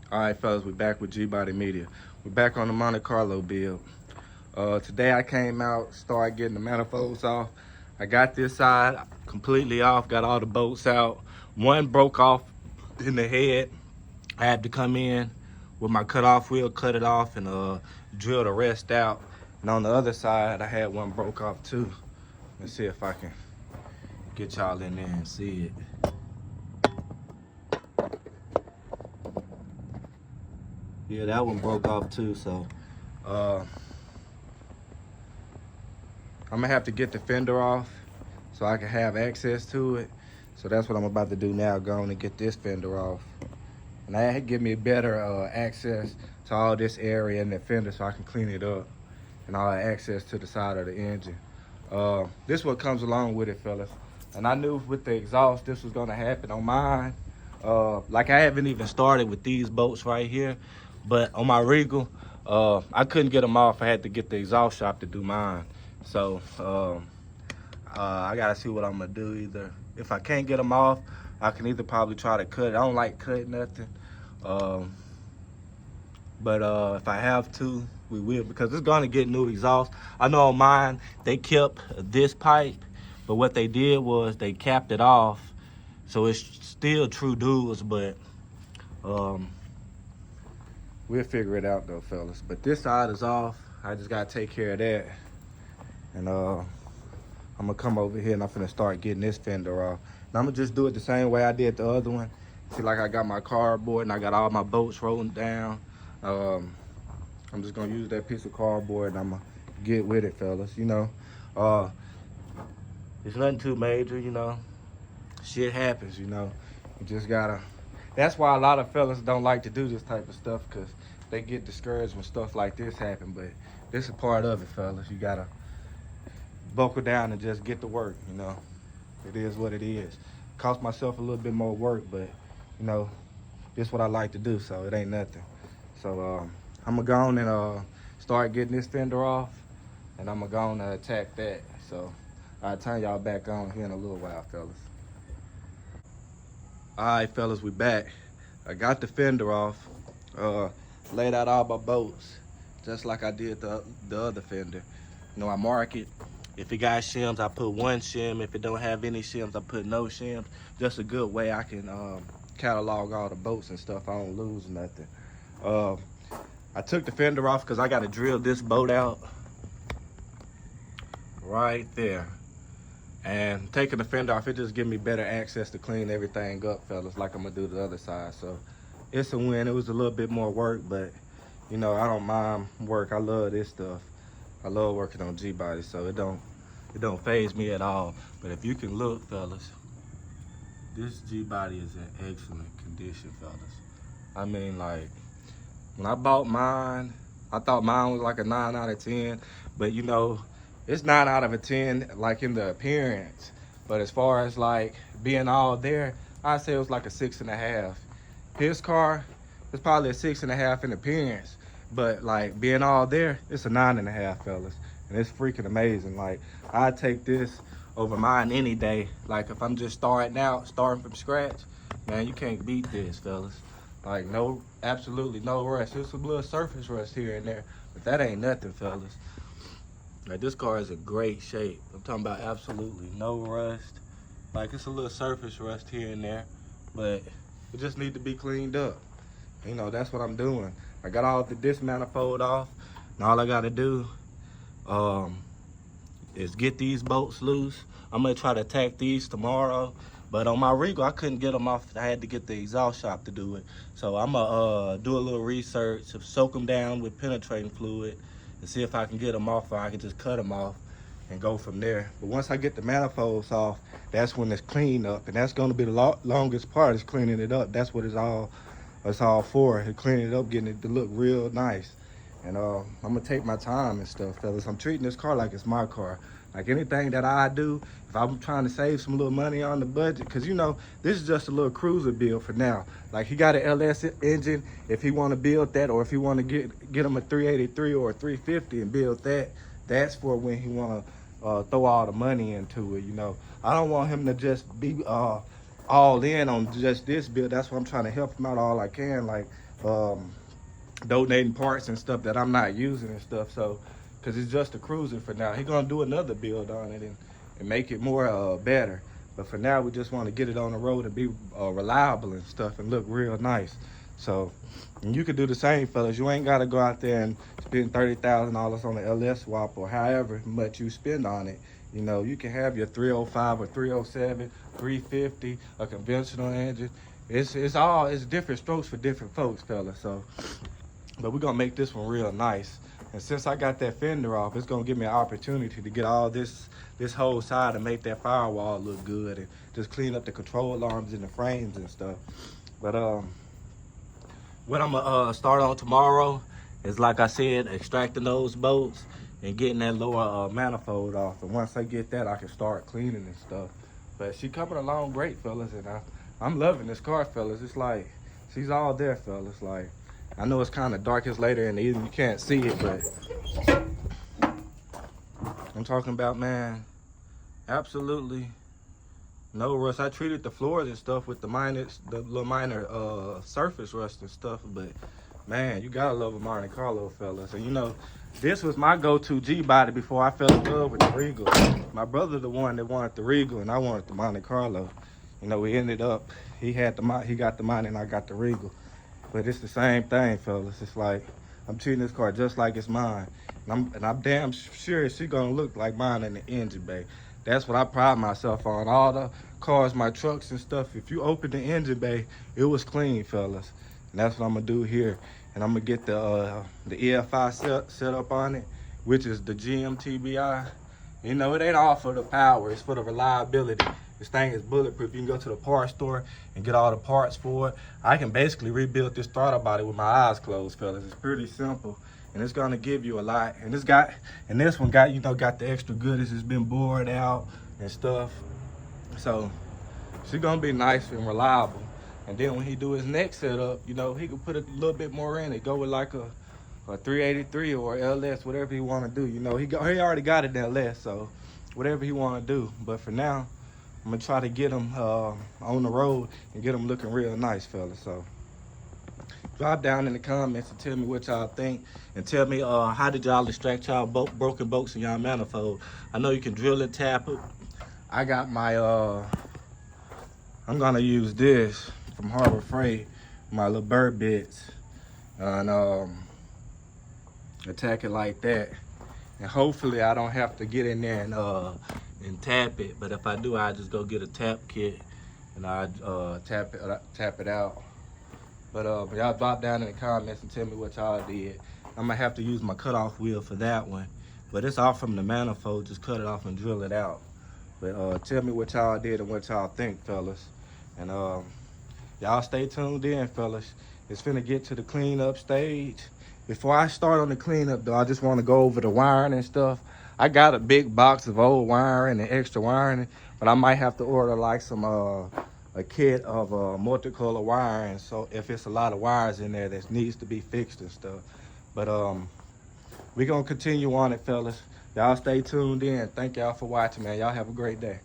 All right, fellas, we're back with Gbody Media. We're back on the Monte Carlo build. Today I came out, started getting the manifolds off. I got this side completely off, got all the bolts out. One broke off in the head. I had to come in with my cut-off wheel, cut it off, and drill the rest out. And on the other side, I had one broke off too. Let's see if I can get y'all in there and see it. Yeah, that one broke off too, so I'm gonna have to get the fender off so I can have access to it. So that's what I'm about to do now, go on and get this fender off. And that give me better access to all this area in the fender so I can clean it up, and I'll have access to the side of the engine. This what comes along with it, fellas. And I knew with the exhaust this was gonna happen on mine. Like I haven't even started with these bolts right here, but on my Regal, I couldn't get them off. I had to get the exhaust shop to do mine. So I gotta see what I'm gonna do. Either if I can't get them off, I can either probably try to cut it. I don't like cutting nothing. But if I have to, we will, because it's gonna get new exhaust. I know on mine, they kept this pipe, but what they did was they capped it off. So it's still true duals, but we'll figure it out though, fellas. But this side is off. I just gotta take care of that. And I'm gonna come over here and I'm finna start getting this fender off. And I'm gonna just do it the same way I did the other one. See, like I got my cardboard and I got all my bolts rolling down. I'm just gonna use that piece of cardboard and I'm gonna get with it, fellas. You know, it's nothing too major, you know. Shit happens, you know. You just gotta, that's why a lot of fellas don't like to do this type of stuff, because they get discouraged when stuff like this happen. But this is part of it, fellas. You gotta buckle down and just get to work, you know. It is what it is. Cost myself a little bit more work, but you know, this is what I like to do, so it ain't nothing. So I'm gonna go on and start getting this fender off, and I'm gonna go on and attack that. So I'll turn y'all back on here in a little while, fellas. All right, fellas, we back. I got the fender off, laid out all my bolts, just like I did the other fender. You know, I mark it. If it got shims, I put one shim. If it don't have any shims, I put no shims. Just a good way I can catalog all the bolts and stuff. I don't lose nothing. I took the fender off because I got to drill this bolt out right there. And taking the fender off, it just gives me better access to clean everything up, fellas, like I'm gonna do the other side. So it's a win. It was a little bit more work, but you know, I don't mind work. I love this stuff. I love working on Gbody, so it don't faze me at all. But if you can look, fellas, this Gbody is in excellent condition, fellas. I mean, like, when I bought mine, I thought mine was like a 9 out of 10, but you know, it's 9 out of a 10, like in the appearance. But as far as like being all there, I'd say it was like a 6.5. His car is probably a 6.5 in appearance, but like being all there, it's a 9.5, fellas. And it's freaking amazing. Like, I'd take this over mine any day. Like if I'm just starting from scratch, man, you can't beat this, fellas. Like no, absolutely no rust. There's some little surface rust here and there, but that ain't nothing, fellas. Like, this car is in great shape. I'm talking about absolutely no rust. Like, it's a little surface rust here and there, but it just need to be cleaned up. You know, that's what I'm doing. I got all the disc manifold off, and all I gotta do is get these bolts loose. I'm gonna try to attack these tomorrow, but on my Regal, I couldn't get them off. I had to get the exhaust shop to do it. So I'm gonna do a little research, soak them down with penetrating fluid, and see if I can get them off, or I can just cut them off and go from there. But once I get the manifolds off, that's when it's cleaned up, and that's gonna be the longest part, is cleaning it up. That's what it's all for, cleaning it up, getting it to look real nice. And I'm gonna take my time and stuff, fellas. I'm treating this car like it's my car. Like anything that I do, if I'm trying to save some little money on the budget, because you know, this is just a little cruiser build for now. Like, he got an LS engine. If he want to build that, or if he want to get him a 383 or a 350 and build that, that's for when he want to throw all the money into it, you know. I don't want him to just be all in on just this build. That's why I'm trying to help him out all I can. Like, donating parts and stuff that I'm not using and stuff. So, cause it's just a cruiser for now. He gonna do another build on it and make it more better. But for now, we just want to get it on the road and be reliable and stuff and look real nice. So, and you can do the same, fellas. You ain't got to go out there and spend $30,000 on the LS swap or however much you spend on it. You know, you can have your 305 or 307, 350, a conventional engine. It's different strokes for different folks, fellas. So, but we're gonna make this one real nice. And since I got that fender off, it's gonna give me an opportunity to get all this whole side and make that firewall look good and just clean up the control arms and the frames and stuff. But what I'm gonna start on tomorrow is, like I said, extracting those bolts and getting that lower manifold off. And once I get that, I can start cleaning and stuff. But she coming along great, fellas, and I'm loving this car, fellas. It's like she's all there, fellas. Like, I know it's kind of dark, it's later in the evening, you can't see it, but I'm talking about, man, absolutely no rust. I treated the floors and stuff with the little minor surface rust and stuff, but man, you gotta love a Monte Carlo, fellas. And you know, this was my go-to Gbody before I fell in love with the Regal. My brother the one that wanted the Regal and I wanted the Monte Carlo. You know, we ended up, he got the Monte and I got the Regal. But it's the same thing, fellas. It's like, I'm treating this car just like it's mine. And I'm damn sure she's gonna look like mine in the engine bay. That's what I pride myself on. All the cars, my trucks and stuff, if you open the engine bay, it was clean, fellas. And that's what I'm gonna do here. And I'm gonna get the EFI set up on it, which is the GMTBI. You know, it ain't all for the power, it's for the reliability. This thing is bulletproof. You can go to the parts store and get all the parts for it. I can basically rebuild this throttle body with my eyes closed, fellas. It's pretty simple, and it's gonna give you a lot. And this one got, you know, got the extra goodies. It's been bored out and stuff. So she's gonna be nice and reliable. And then when he do his next setup, you know, he can put a little bit more in it. Go with like a 383 or LS, whatever he wanna do. You know, he already got it LS, so whatever he wanna do. But for now, I'm gonna try to get them on the road and get them looking real nice, fellas. So drop down in the comments and tell me what y'all think, and tell me how did y'all extract y'all broken bolts in y'all manifold. I know you can drill and tap it. I got my I'm gonna use this from Harbor Freight, my little bird bits, and attack it like that. And hopefully I don't have to get in there and tap it. But if I do, I just go get a tap kit and I tap it out. But y'all drop down in the comments and tell me what y'all did. I'm gonna have to use my cutoff wheel for that one. But it's all from the manifold. Just cut it off and drill it out. But tell me what y'all did and what y'all think, fellas. And y'all stay tuned in, fellas. It's finna get to the cleanup stage. Before I start on the cleanup, though, I just want to go over the wiring and stuff. I got a big box of old wiring and extra wiring, but I might have to order like some a kit of multicolor wiring. So if it's a lot of wires in there that needs to be fixed and stuff. But we're gonna continue on it, fellas. Y'all stay tuned in. Thank y'all for watching, man. Y'all have a great day.